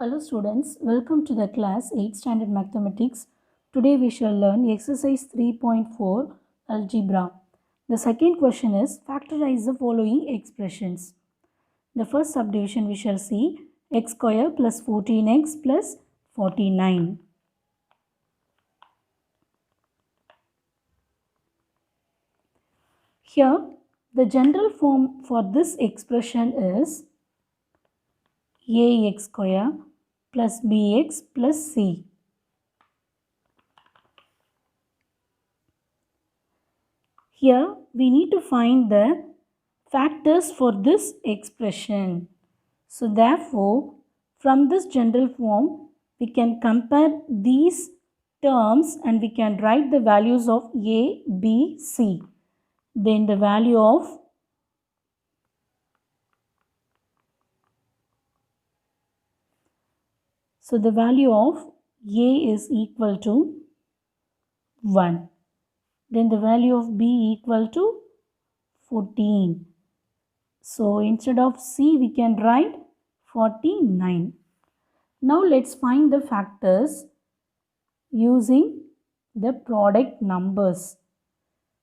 Hello students, welcome to the class 8th standard mathematics. Today we shall learn exercise 3.4 algebra. The second question is factorize the following expressions. The first subdivision we shall see x square plus 14x plus 49. Here the general form for this expression is ax square plus bx plus c. Here we need to find the factors for this expression. So therefore, from this general form, we can compare these terms and we can write the values of a, b, c. Then the value of the value of a is equal to 1. Then the value of b equal to 14. So instead of c, we can write 49. Now let's find the factors using the product numbers.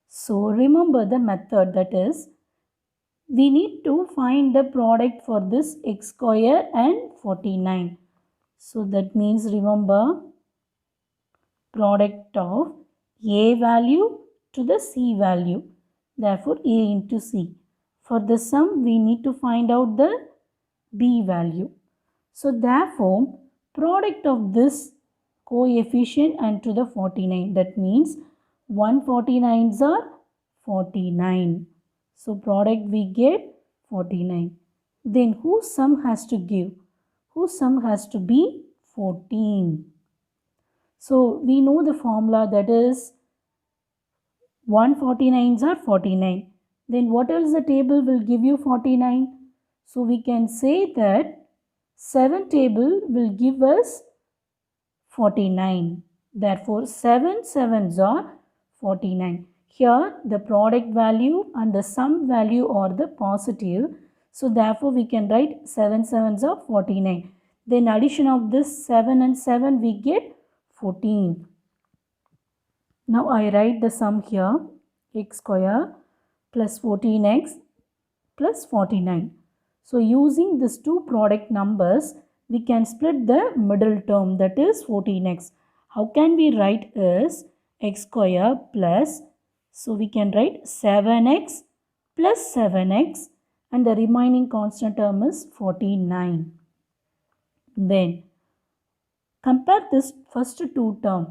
So remember the method, that is, we need to find the product for this x square and 49. So that means remember product of a value to the c value. Therefore a into c. For the sum we need to find out the b value. So therefore product of this coefficient and to the 49, that means 149s are 49. So product we get 49. Then whose sum has to give? Whose sum has to be 14. So we know the formula, that is 149s are 49. Then what else the table will give you 49? So we can say that 7 table will give us 49. Therefore 7 sevens are 49. Here the product value and the sum value are the positive. So therefore we can write 7 sevens are 49. Then addition of this 7 and 7 we get 14. Now I write the sum here, x square plus 14x plus 49. So using these two product numbers, we can split the middle term, that is 14x. How can we write is x square plus, so we can write 7x plus 7x and the remaining constant term is 49. Then compare this first two terms.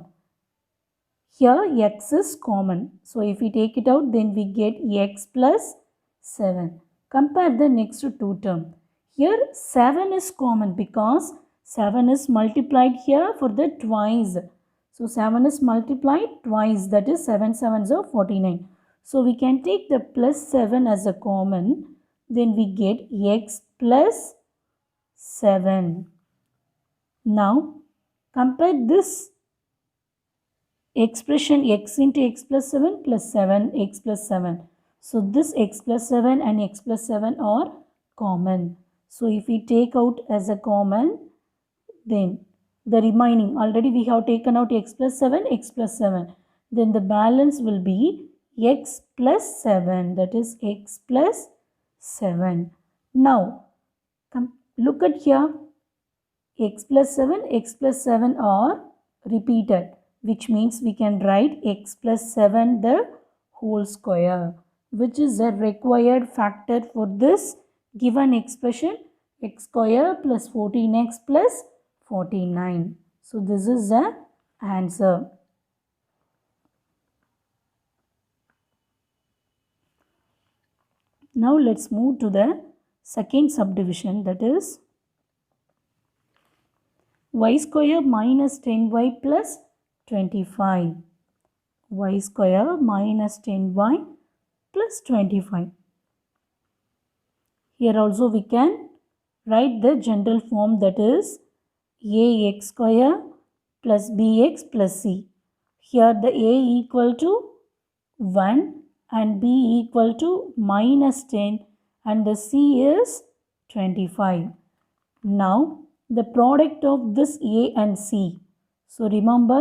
Here x is common. So if we take it out, then we get x plus 7. Compare the next two terms. Here 7 is common because 7 is multiplied here for the twice. So 7 is multiplied twice, that is 7 sevens are 49. So we can take the plus 7 as a common. Then we get x plus 7. Now compare this expression x into x plus 7 plus 7x plus 7. So this x plus 7 and x plus 7 are common. So if we take out as a common, then the remaining, already we have taken out x plus 7, x plus 7. Then the balance will be x plus 7, that is x plus 7. Now look at here, x plus 7 are repeated, which means we can write x plus 7 the whole square, which is a required factor for this given expression, x square plus 14x plus 49. So this is the answer. Now let's move to the second subdivision, that is y square minus 10y plus 25. Y square minus 10y plus 25. Here also we can write the general form, that is ax square plus bx plus c. Here the a equal to 1 and b equal to minus 10 and the c is 25. Now the product of this A and C. So remember,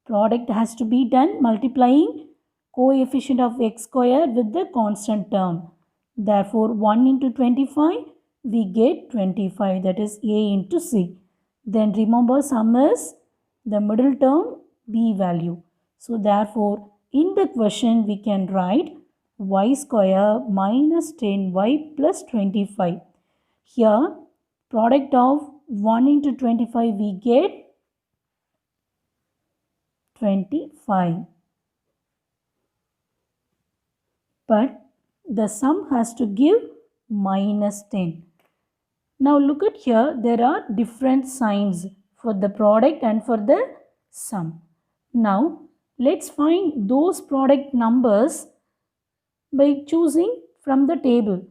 product has to be done multiplying coefficient of x square with the constant term. Therefore, 1 into 25, we get 25, that is A into C. Then remember, sum is the middle term B value. So therefore, in the question we can write y square minus 10y plus 25. Here, product of 1 into 25 we get 25. But the sum has to give minus 10. Now look at here, there are different signs for the product and for the sum. Now let's find those product numbers by choosing from the table.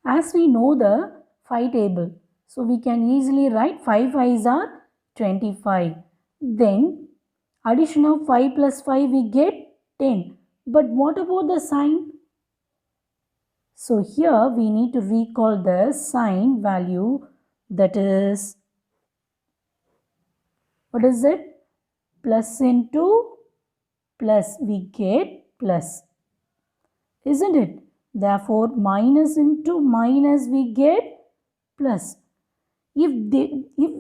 As we know the 5 table, so we can easily write 5 5s are 25. Then addition of 5 plus 5 we get 10. But what about the sign? So here we need to recall the sign value, that is, what is it? Plus into plus, we get plus, isn't it? Therefore, minus into minus we get plus. If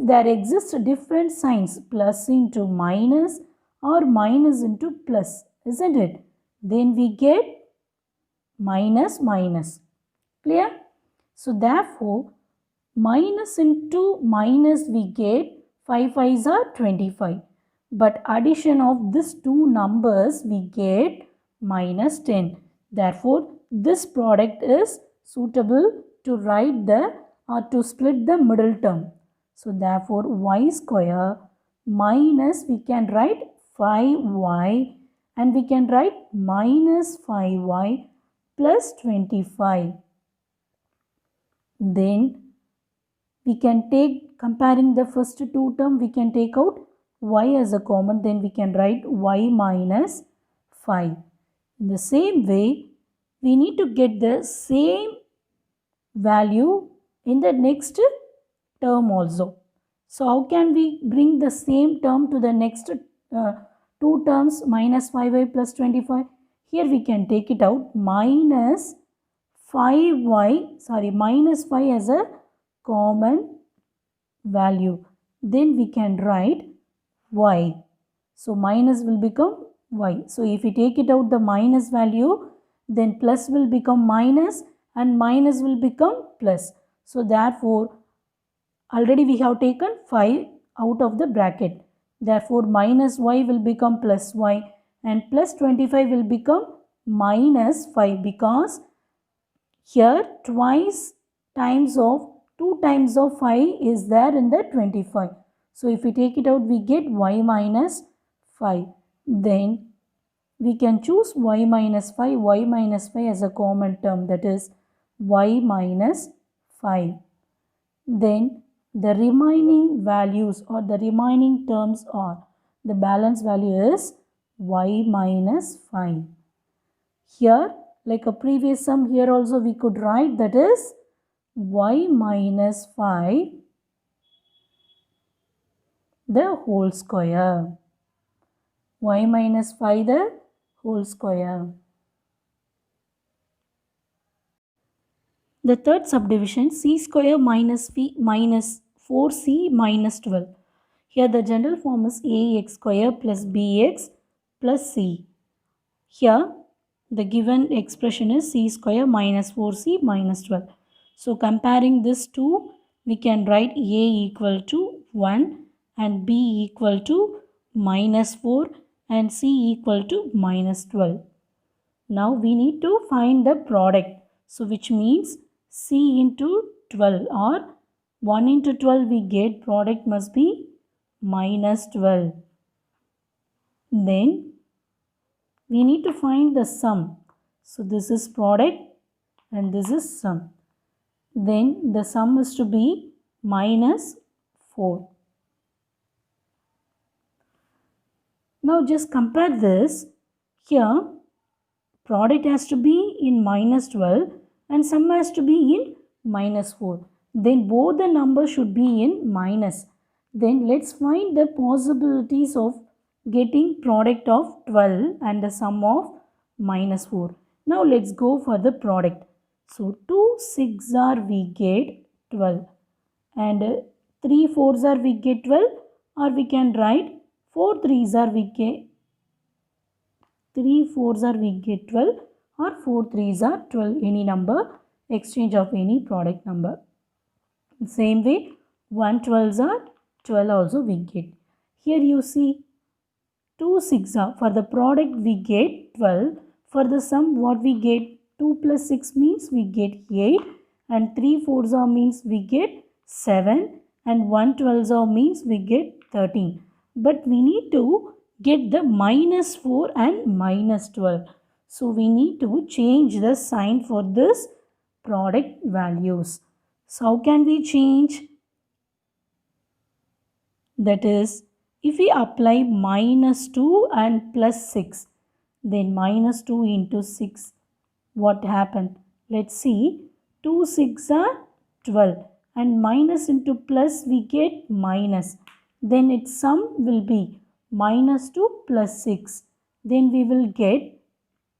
there exists different signs, plus into minus or minus into plus, isn't it? Then we get minus minus. Clear? So therefore, minus into minus we get 5 5s are 25. But addition of these two numbers we get minus 10. Therefore, this product is suitable to write the or to split the middle term. So therefore, y square minus, we can write 5y and we can write minus 5y plus 25. Then we can take, comparing the first two term, we can take out y as a common, then we can write y minus 5. In the same way, we need to get the same value in the next term also. So how can we bring the same term to the next two terms, minus 5y plus 25? Here we can take it out, minus 5y, minus 5 as a common value. Then we can write y. So minus will become y. So if we take it out the minus value, then plus will become minus and minus will become plus. So therefore, already we have taken 5 out of the bracket. Therefore, minus y will become plus y and plus 25 will become minus 5, because here twice times of 2 times of 5 is there in the 25. So if we take it out, we get y minus 5. Then we can choose y minus 5 as a common term, that is y minus 5. Then the remaining values or the remaining terms are, the balance value is y minus 5. Here, like a previous sum, here also we could write, that is y minus 5 the whole square. Y minus 5 the whole square. The third subdivision, c square minus 4c minus 12. Here the general form is ax square plus bx plus c. Here the given expression is c square minus 4c minus 12. So comparing this two, we can write a equal to 1 and b equal to minus 4 and c equal to minus 12. Now we need to find the product. So which means c into 12, or 1 into 12 we get, product must be minus 12. Then we need to find the sum. So this is product and this is sum. Then the sum is to be minus 4. Now just compare this. Here product has to be in minus 12 and sum has to be in minus 4. then both the numbers should be in minus. Then let's find the possibilities of getting product of 12 and the sum of minus 4. Now let's go for the product. So 2 6 are we get 12 and 3 4s are we get 12, or we can write 4 3s are we get 3 4s are we get 12, or 4 3s are 12, any number, exchange of any product number. Same way 1 12s are 12 also we get. Here you see 2 6 are, for the product we get 12, for the sum what we get, 2 plus 6 means we get 8, and 3 4s are means we get 7, and 1 12s are means we get 13. But we need to get the minus 4 and minus 12. So we need to change the sign for this product values. So how can we change? That is, if we apply minus 2 and plus 6, then minus 2 into 6, what happened? Let's see, 2 6 are 12 and minus into plus we get minus. Then its sum will be minus 2 plus 6. Then we will get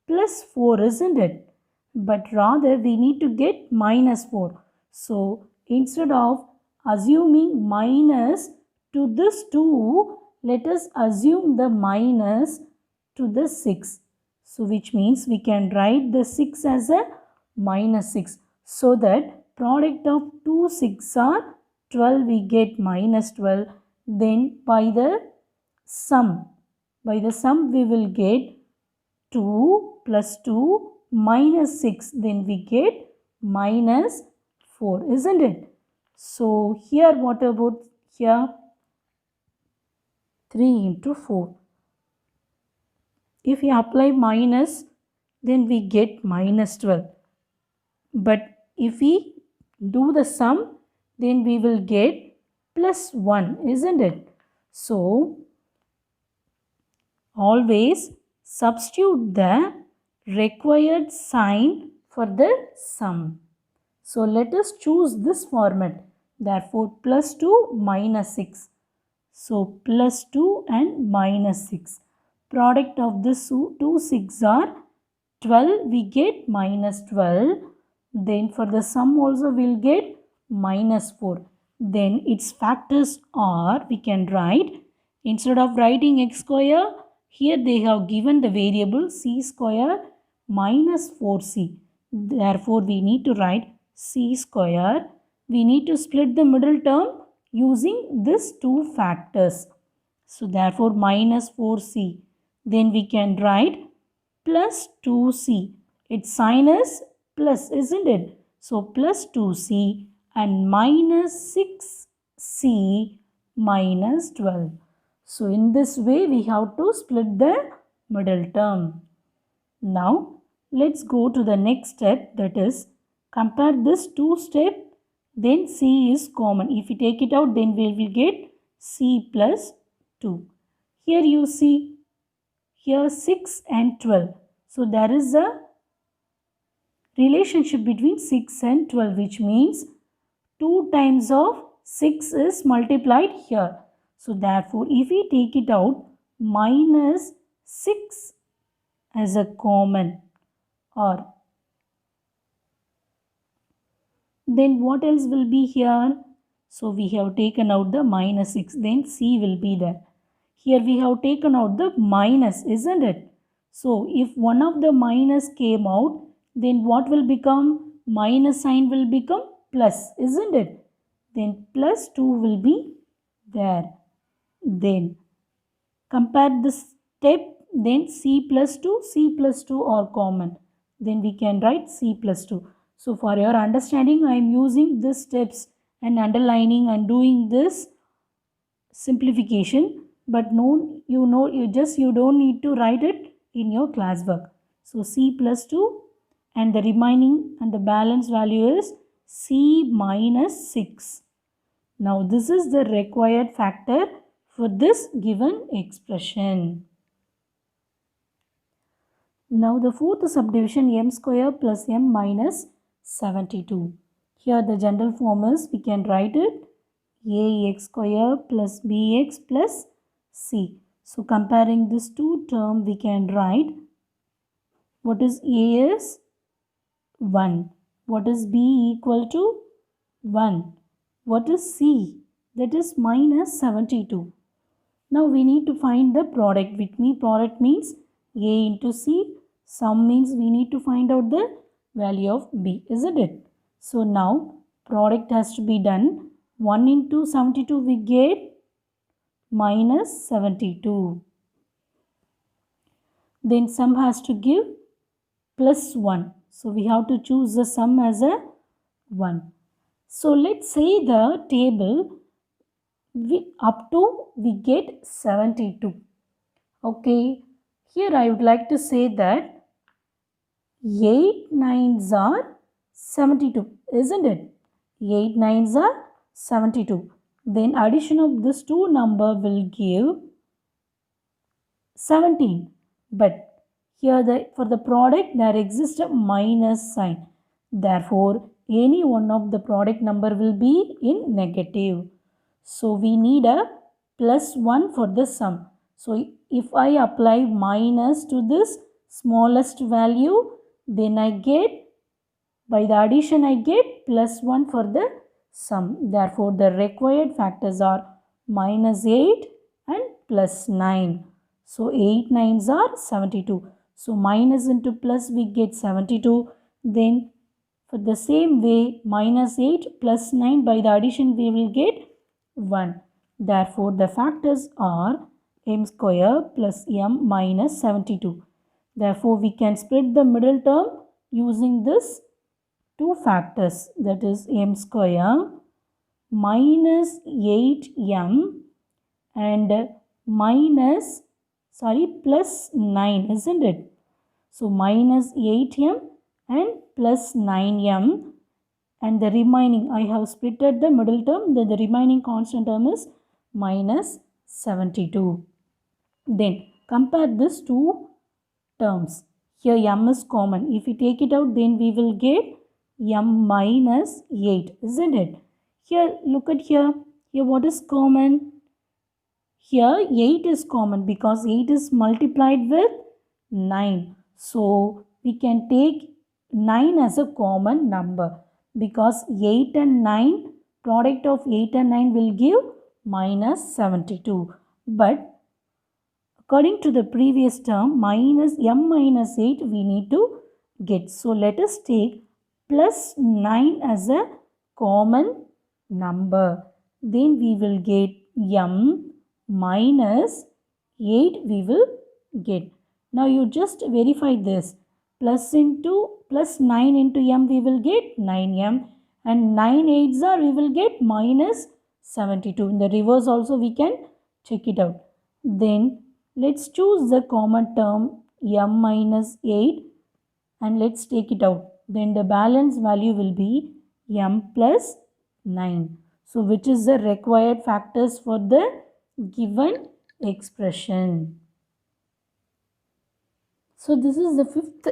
plus 4, isn't it? But rather we need to get minus 4. So instead of assuming minus to this 2, let us assume the minus to the 6. So which means we can write the 6 as a minus 6. So that product of 2 6 are 12, we get minus 12. Then by the sum we will get 2 plus 2 minus 6, then we get minus 4, isn't it? So here what about here? 3 into 4. If we apply minus, then we get minus 12. But if we do the sum, then we will get plus 1, isn't it? So always substitute the required sign for the sum. So let us choose this format. Therefore plus 2 minus 6. So plus 2 and minus 6. Product of this 2 6 are 12, we get minus 12. Then for the sum also we will get minus 4. Then its factors are, we can write, instead of writing x square, here they have given the variable c square minus 4c. Therefore we need to write c square. We need to split the middle term using these two factors. So therefore minus 4c. Then we can write plus 2c. Its sign is plus, isn't it? So plus 2c and minus 6c minus 12. So in this way we have to split the middle term. Now let's go to the next step, that is compare this two step, then c is common. If we take it out, then we will get c plus 2. Here you see, here 6 and 12. So there is a relationship between 6 and 12, which means 2 times of 6 is multiplied here. So therefore if we take it out, minus 6 as a common, or then what else will be here? So we have taken out the minus 6, then c will be there. Here we have taken out the minus, isn't it? So if one of the minus came out, then what will become? Minus sign will become plus, isn't it? Then plus 2 will be there. Then compare this step, then c plus 2 are common. Then we can write c plus 2. So for your understanding, I am using these steps and underlining and doing this simplification. But no, you don't need to write it in your classwork. So c plus 2 and the remaining and the balance value is c minus 6. Now this is the required factor for this given expression. Now the fourth subdivision, m square plus m minus 72. Here the general form is, we can write it ax square plus bx plus c. So comparing this two term, we can write what is a is 1. What is b equal to 1. What is c? That is minus 72. Now we need to find the product. With me, product means a into c. Sum means we need to find out the value of b, isn't it? So now product has to be done. 1 into 72 we get minus 72. Then sum has to give plus 1. So we have to choose the sum as a 1. So let's say the table up to we get 72. Okay, here I would like to say that 8 nines are 72, isn't it? 8 nines are 72. Then addition of this two number will give 17. But here for the product there exists a minus sign. Therefore, any one of the product number will be in negative. So we need a plus 1 for the sum. So if I apply minus to this smallest value, then I get, by the addition I get plus 1 for the sum. Therefore the required factors are minus 8 and plus 9. So 8 nines are 72. So minus into plus we get 72. Then for the same way, minus 8 plus 9, by the addition we will get 1. Therefore the factors are m square plus m minus 72. Therefore we can split the middle term using this two factors, that is m square minus 8m and plus 9, isn't it? So minus 8m and plus 9m, and the remaining, I have splitted the middle term, then the remaining constant term is minus 72. Then compare these two terms. Here m is common. If we take it out, then we will get m minus 8, isn't it? Here, look at here. Here what is common? Here 8 is common because 8 is multiplied with 9. So we can take 9 as a common number because 8 and 9, product of 8 and 9 will give minus 72. But according to the previous term, m minus 8 we need to get. So let us take plus 9 as a common number. Then we will get m minus 8 we will get. Now you just verify this. Plus 9 into m we will get 9m, and 9 8s are we will get minus 72. In the reverse also we can check it out. Then let's choose the common term m minus 8 and let's take it out. Then the balance value will be m plus 9. So which is the required factors for the given expression. So this is the fifth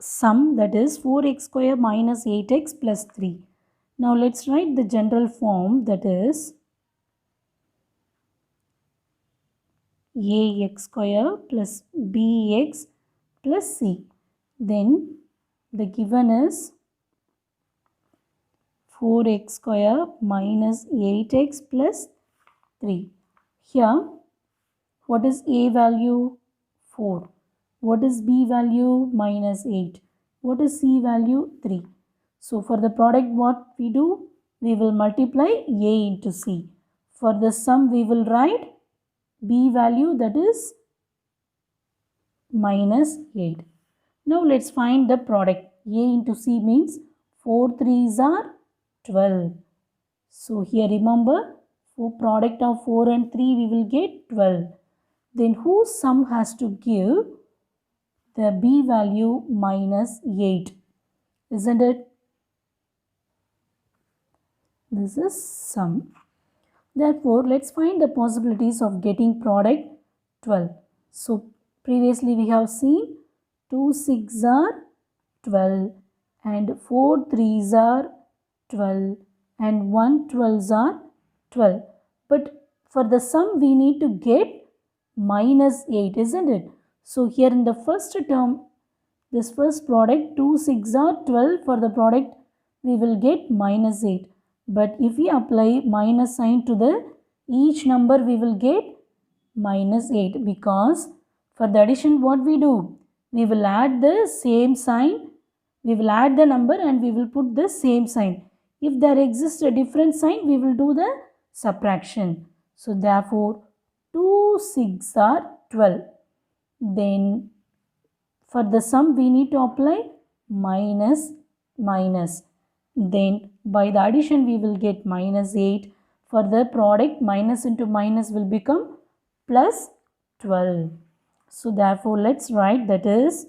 sum, that is 4x square minus 8x plus 3. Now let's write the general form, that is ax square plus bx plus c. Then the given is 4x square minus 8x plus 3. Here, what is a value? 4. What is b value? Minus 8. What is c value? 3. So for the product what we do? We will multiply a into c. For the sum we will write b value, that is minus 8. Now let's find the product. A into c means 4 3s are 12. So here remember, for product of 4 and 3 we will get 12. Then whose sum has to give the b value minus 8, isn't it? This is sum. Therefore, let's find the possibilities of getting product 12. So previously we have seen 2 6s are 12 and 4 3s are 12 and 1 12s are 12. But for the sum we need to get minus 8, isn't it? So here in the first term, this first product 2 6 are 12, for the product we will get minus 8. But if we apply minus sign to the each number we will get minus 8, because for the addition what we do? We will add the same sign, we will add the number and we will put the same sign. If there exists a different sign, we will do the subtraction. So therefore 2 6 are 12. Then for the sum we need to apply minus minus. Then by the addition we will get minus 8. For the product, minus into minus will become plus 12. So therefore let's write, that is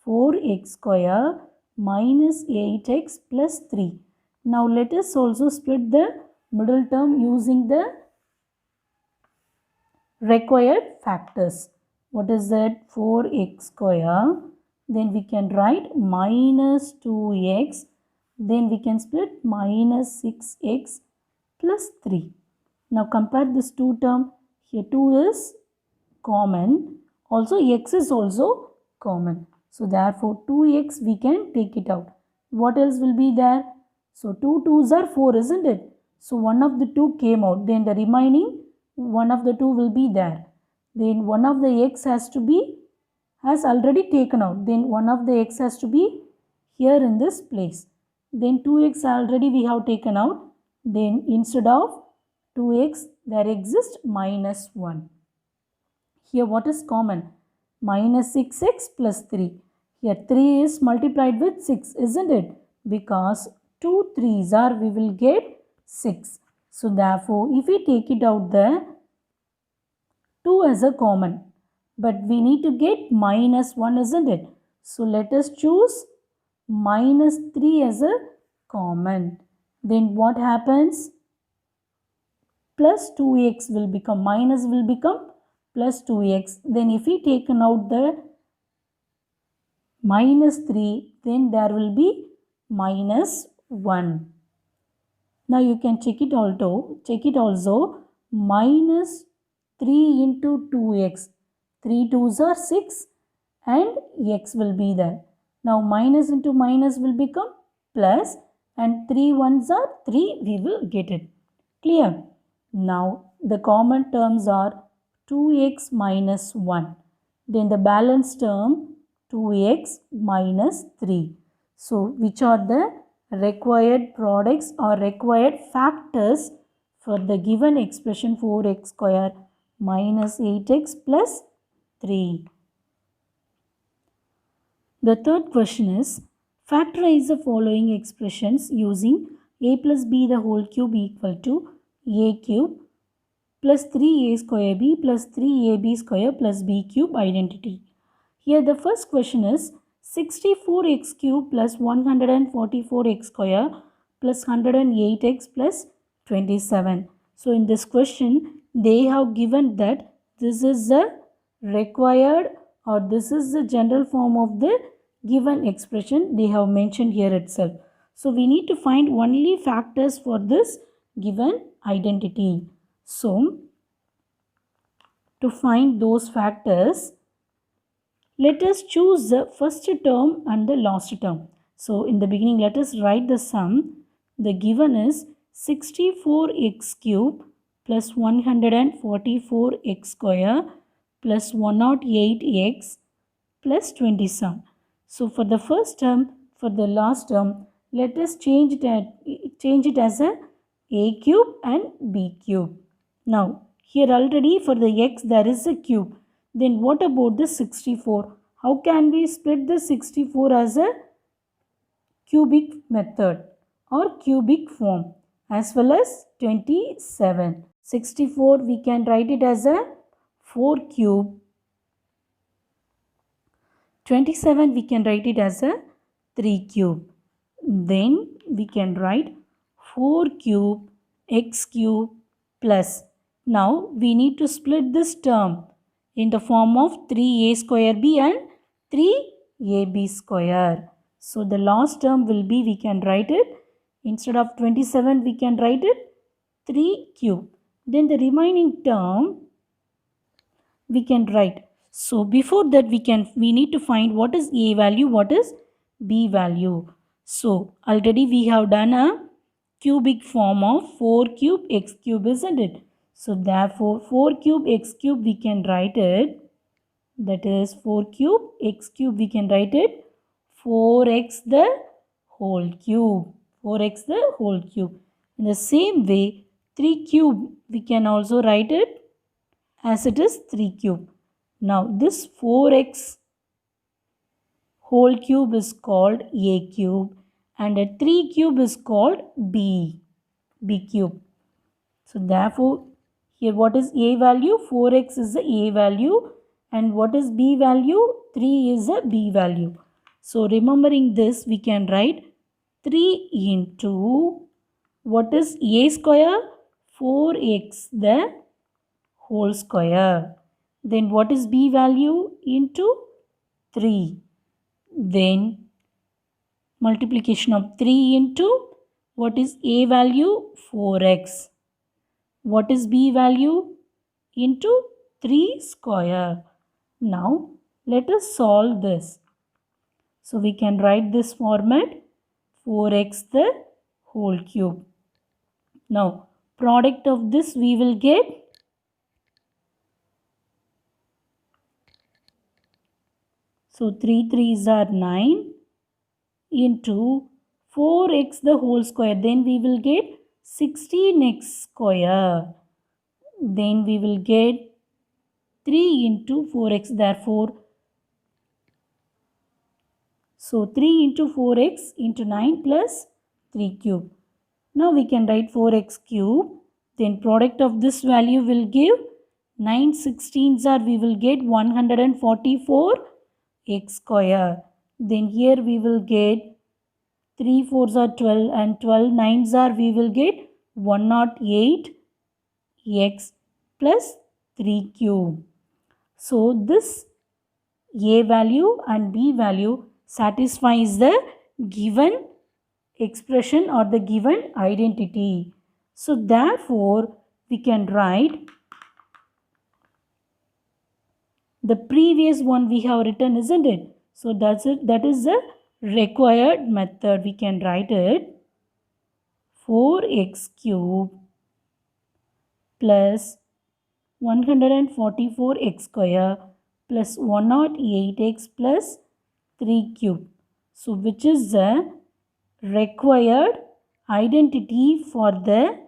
4x square minus 8x plus 3. Now let us also split the middle term using the required factors. What is that? 4x square. Then we can write minus 2x. Then we can split minus 6x plus 3. Now compare this two term. Here 2 is common. Also x is also common. So therefore 2x we can take it out. What else will be there? So 2 2s are 4, isn't it? So one of the two came out. Then the remaining one of the two will be there. Then one of the x has already taken out. Then one of the x has to be here in this place. Then 2x already we have taken out. Then instead of 2x there exists minus 1. Here what is common? Minus 6x plus 3. Here 3 is multiplied with 6, isn't it? Because 2 3s are, we will get 6. So therefore if we take it out, the 2 as a common. But we need to get minus 1, isn't it? So let us choose minus 3 as a common. Then what happens? Plus 2x will become, minus will become plus 2x. Then if we taken out the minus 3, then there will be minus 1. Now you can check it also. Minus 3 into 2x. 3 2s are 6 and x will be there. Now minus into minus will become plus and 3 1s are 3, we will get it. Clear? Now the common terms are 2x minus 1. Then the balance term 2x minus 3. So which are the required products or required factors for the given expression 4x square minus 8x plus 3. The third question is, factorize the following expressions using a plus b the whole cube equal to a cube plus 3a square b plus 3ab square plus b cube identity. Here the first question is 64x cube plus 144x square plus 108x plus 27. So in this question they have given that this is the required or this is the general form of the given expression they have mentioned here itself. So we need to find only factors for this given identity. So to find those factors, let us choose the first term and the last term. So in the beginning let us write the sum. The given is 64x cube plus 144x square plus 108x plus 27. So for the first term, for the last term, let us change it as a cube and b cube. Now here already for the x there is a cube. Then what about the 64? How can we split the 64 as a cubic method or cubic form, as well as 27? 64 we can write it as a 4 cube. 27 we can write it as a 3 cube. Then we can write 4 cube x cube plus. Now we need to split this term in the form of 3a square b and 3ab square. So the last term will be, we can write it Instead of 27, we can write it 3 cube. Then the remaining term we can write. So before that we need to find what is a value, what is b value. So already we have done a cubic form of 4 cube x cube, isn't it? So therefore 4 cube x cube we can write it, that is 4 cube x cube we can write it 4x the whole cube, 4x the whole cube. In the same way 3 cube we can also write it as it is 3 cube. Now this 4x whole cube is called a cube and a 3 cube is called b cube. So therefore here what is a value? 4x is the a value and what is b value? 3 is the b value. So remembering this we can write 3 into what is a square? 4x the whole square. Then what is b value? Into 3. Then multiplication of 3 into what is a value? 4x. What is b value? Into 3 square. Now let us solve this. So we can write this format 4x the whole cube. Now product of this we will get so 3 3s are 9 into 4x the whole square. Then we will get 16x square. Then we will get 3 into 4x. Therefore, so 3 into 4x into 9 plus 3 cube. Now we can write 4x cube. Then product of this value will give 9 16s are we will get 144 x square. Then here we will get 3 4s are 12 and 12 9s are we will get 108 x plus 3 cube. So this a value and b value satisfies the given expression or the given identity. So therefore we can write the previous one we have written, isn't it? So that's it. That is the required method. We can write it 4x cube plus 144x square plus 108x plus 3 cube. So which is the required identity for the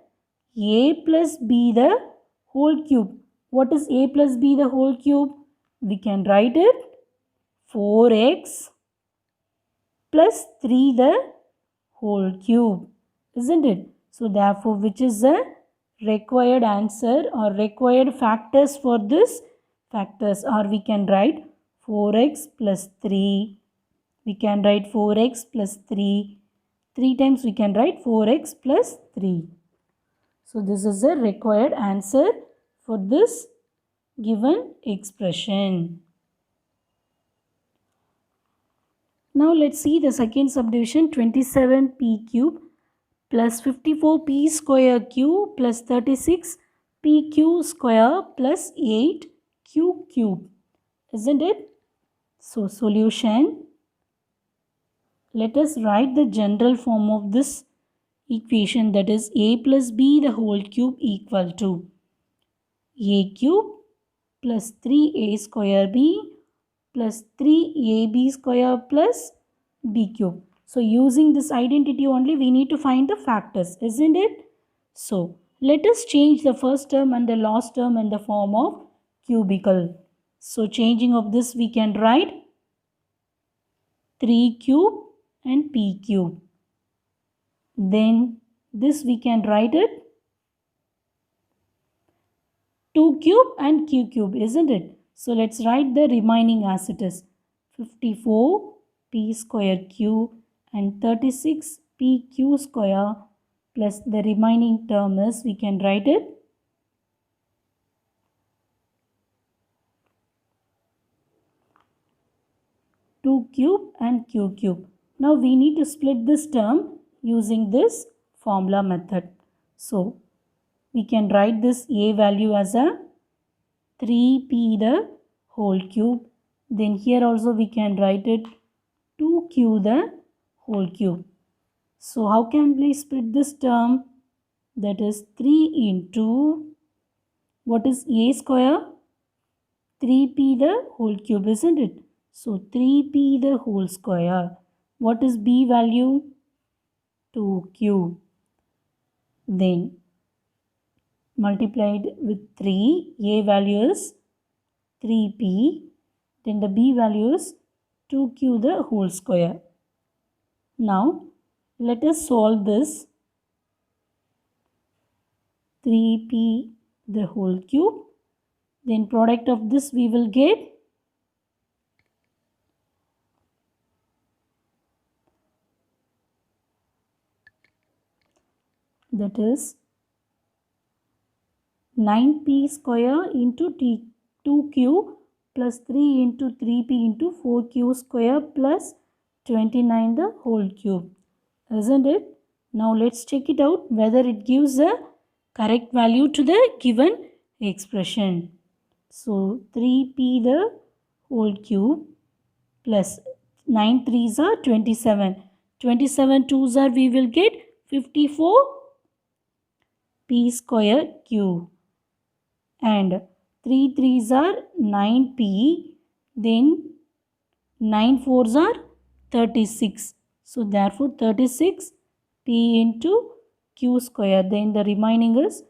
a plus b the whole cube. What is a plus b the whole cube? We can write it 4x plus 3 the whole cube, isn't it? So therefore which is the required answer or required factors for this factors, or we can write 4x plus 3. We can write 4x plus 3. 3 times we can write 4x plus 3. So this is the required answer for this given expression. Now let's see the second subdivision. 27p cube plus 54p square q plus 36pq square plus 8q cube, isn't it? So solution. Let us write the general form of this equation, that is a plus b the whole cube equal to a cube plus 3a square b plus 3ab square plus b cube. So using this identity only we need to find the factors, isn't it? So let us change the first term and the last term in the form of cubical. So changing of this we can write 3 cube and p cube. Then this we can write it 2 cube and q cube, isn't it? So let's write the remaining as it is 54p square q and 36pq square plus the remaining term is we can write it 2 cube and q cube. Now we need to split this term using this formula method. So we can write this a value as a 3p the whole cube. Then here also we can write it 2q the whole cube. So how can we split this term? That is 3 into, what is a square? 3p the whole cube, isn't it? So 3p the whole square. What is b value? 2q. Then multiplied with 3, a value is 3p. Then the b value is 2q the whole square. Now let us solve this. 3p the whole cube. Then product of this we will get that is 9p square into 2q plus 3 into 3p into 4q square plus 29 the whole cube. Isn't it? Now let's check it out whether it gives a correct value to the given expression. So 3p the whole cube plus 9 3s are 27. 27 2s are, we will get 54 p square cube. And 3 3s are 9p. Then 9 4s are 36. So therefore 36 p into q square. Then the remaining is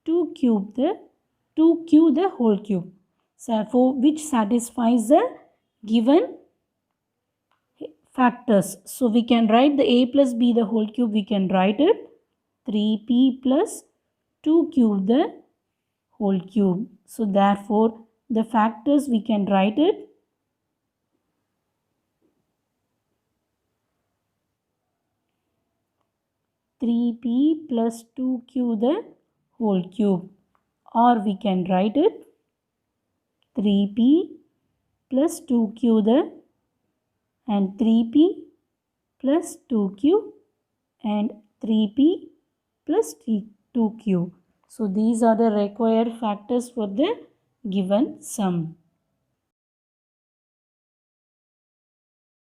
2q the whole cube. So for which satisfies the given factors. So we can write the a plus b the whole cube. We can write it 3p plus 2q the whole cube. So therefore the factors we can write it 3p plus 2q the whole cube, or we can write it 3p plus 2q the and 3p plus 2q and 3p plus 2q. So these are the required factors for the given sum.